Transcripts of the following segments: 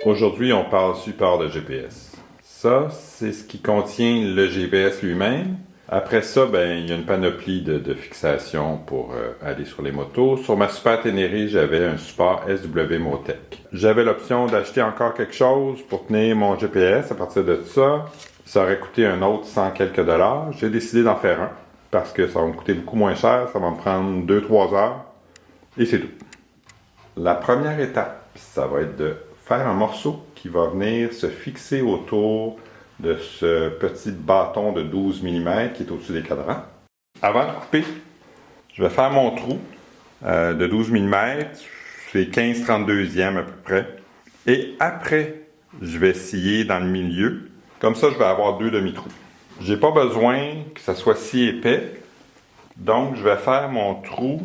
Aujourd'hui, on parle support de GPS. Ça, c'est ce qui contient le GPS lui-même. Après ça, il y a une panoplie de fixations pour aller sur les motos. Sur ma Super Ténéré, j'avais un support SW Motec. J'avais l'option d'acheter encore quelque chose pour tenir mon GPS. À partir de ça, ça aurait coûté un autre 100 quelques dollars. J'ai décidé d'en faire un parce que ça va me coûter beaucoup moins cher. Ça va me prendre 2-3 heures et c'est tout. La première étape, ça va être de faire un morceau qui va venir se fixer autour de ce petit bâton de 12 mm qui est au-dessus des cadrans. Avant de couper, je vais faire mon trou de 12 mm, c'est 15/32e à peu près. Et après, je vais scier dans le milieu. Comme ça, je vais avoir 2 demi-trous. J'ai pas besoin que ça soit si épais. Donc, je vais faire mon trou,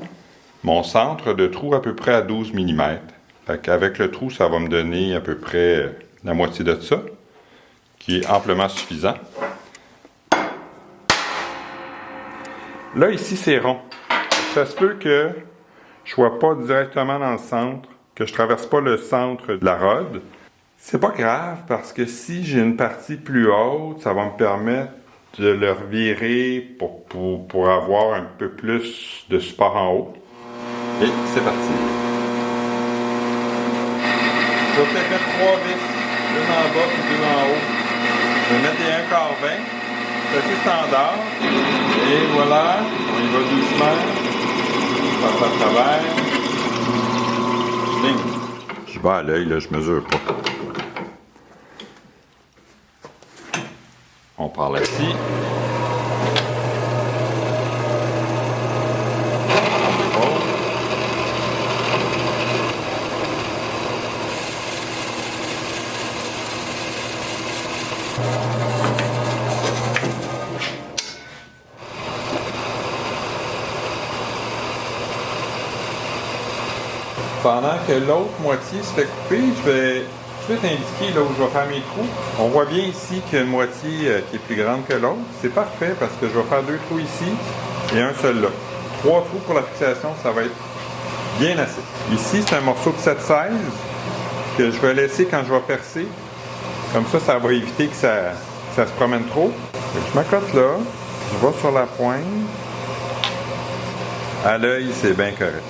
mon centre de trou à peu près à 12 mm. Avec le trou, ça va me donner à peu près la moitié de ça, qui est amplement suffisant. Là, ici, c'est rond. Ça se peut que je ne sois pas directement dans le centre, que je ne traverse pas le centre de la rod. C'est pas grave, parce que si j'ai une partie plus haute, ça va me permettre de le revirer pour avoir un peu plus de support en haut. Et c'est parti. Je vais peut-être mettre 3 vis, 2 en bas et 2 en haut. Je vais mettre des 1/20. C'est assez standard. Et voilà, on y va doucement. On passe à travers. Bing. Je vais à l'œil, là, je mesure pas. On part là-ci. Pendant que l'autre moitié se fait couper, je vais tout de suite indiquer là où je vais faire mes trous. On voit bien ici qu'il y a une moitié qui est plus grande que l'autre. C'est parfait parce que je vais faire 2 trous ici et un seul là. 3 trous pour la fixation, ça va être bien assez. Ici, c'est un morceau de 7/16 que je vais laisser quand je vais percer. Comme ça, ça va éviter que ça se promène trop. Je m'accote là, je vais sur la pointe. À l'œil, c'est bien correct.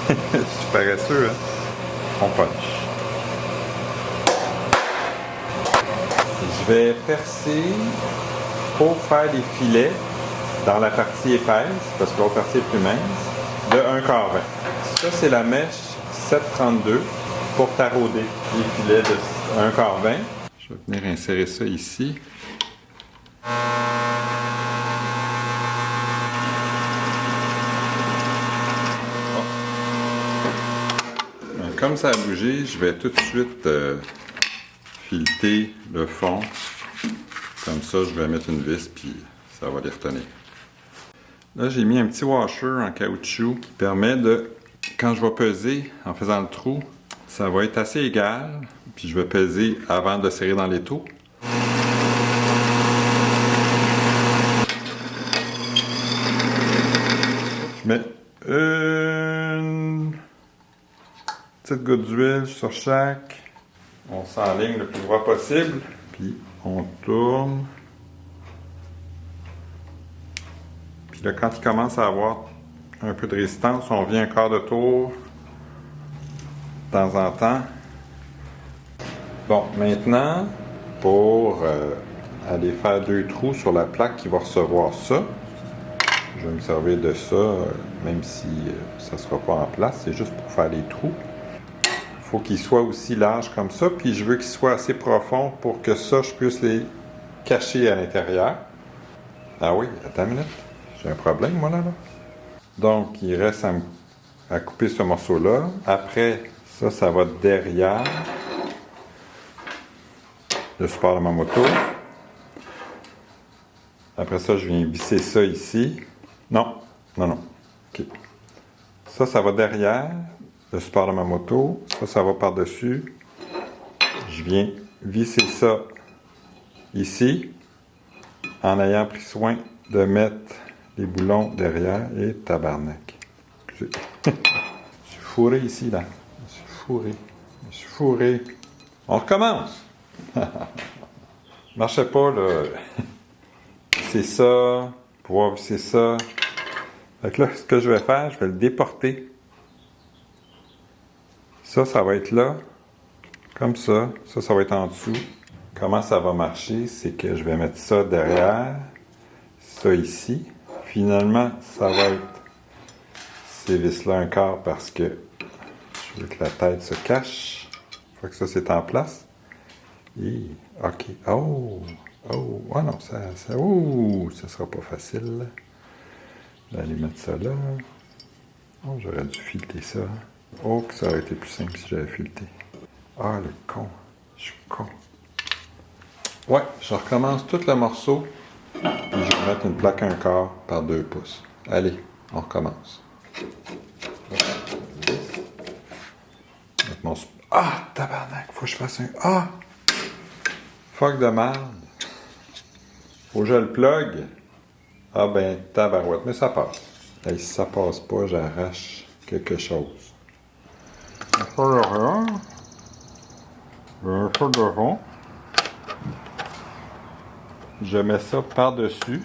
Je suis paresseux, hein? On punch. Je vais percer pour faire des filets dans la partie épaisse, parce que l'autre partie est plus mince, de 1/20. Ça, c'est la mèche 7/32 pour tarauder les filets de 1/20. Je vais venir insérer ça ici. Comme ça a bougé, je vais tout de suite fileter le fond. Comme ça, je vais mettre une vis, puis ça va les retenir. Là, j'ai mis un petit washer en caoutchouc qui permet de, quand je vais peser en faisant le trou, ça va être assez égal. Puis je vais peser avant de serrer dans l'étau. Je mets une petite goutte d'huile sur chaque. On s'enligne le plus droit possible. Puis on tourne. Puis là, quand il commence à avoir un peu de résistance, on vient un quart de tour de temps en temps. Bon, maintenant, pour aller faire 2 trous sur la plaque qui va recevoir ça, je vais me servir de ça, même si ça ne sera pas en place, c'est juste pour faire les trous. Il faut qu'il soit aussi large comme ça, puis je veux qu'il soit assez profond pour que ça, je puisse les cacher à l'intérieur. Ah oui, attends une minute, j'ai un problème, moi, là. Donc, il reste à couper ce morceau-là. Après, ça va derrière le support de ma moto. Après ça, je viens visser ça ici. Non. OK. Ça va derrière le support de ma moto. Ça va par-dessus. Je viens visser ça ici en ayant pris soin de mettre les boulons derrière et tabarnak. Je suis fourré ici, là. Je suis fourré. On recommence. Marchait pas, là. C'est ça. Pouvoir visser ça. Fait que là, ce que je vais faire, je vais le déporter. Ça va être là. Comme ça. Ça va être en dessous. Comment ça va marcher? C'est que je vais mettre ça derrière. Ça ici. Finalement, ça va être ces vis-là un quart parce que je veux que la tête se cache. Une fois que ça, c'est en place. Et, OK. Oh! Ah non, ça sera pas facile. Je vais aller mettre ça là. Oh, j'aurais dû fileter ça. Oh, que ça aurait été plus simple si j'avais fileté. Ah, le con. Je suis con. Ouais, je recommence tout le morceau. Puis je vais mettre une plaque 1 quart par 2 pouces. Allez, on recommence. Ah, tabarnak, faut que je fasse un... Ah! Fuck de merde. Faut que je le plug. Ah ben, tabarouette, mais ça passe. Et si ça passe pas, j'arrache quelque chose. Ça de rien. Ça devant. Je mets ça par-dessus.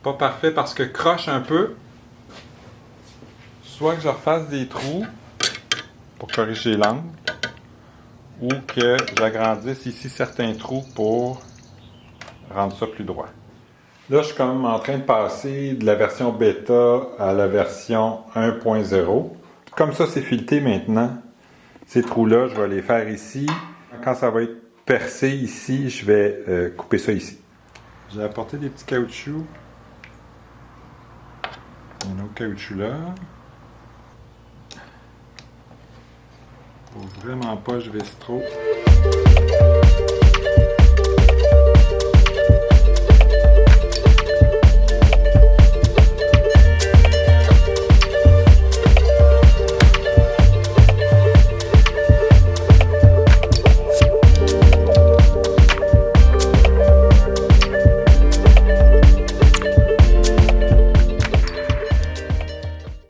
Pas parfait parce que croche un peu. Soit que je refasse des trous pour corriger l'angle, ou que j'agrandisse ici certains trous pour rendre ça plus droit. Là, je suis quand même en train de passer de la version bêta à la version 1.0. Comme ça, c'est fileté maintenant. Ces trous-là, je vais les faire ici. Quand ça va être percé ici, je vais couper ça ici. J'ai apporté des petits caoutchoucs. Un autre caoutchouc là. Faut vraiment pas que je visse trop.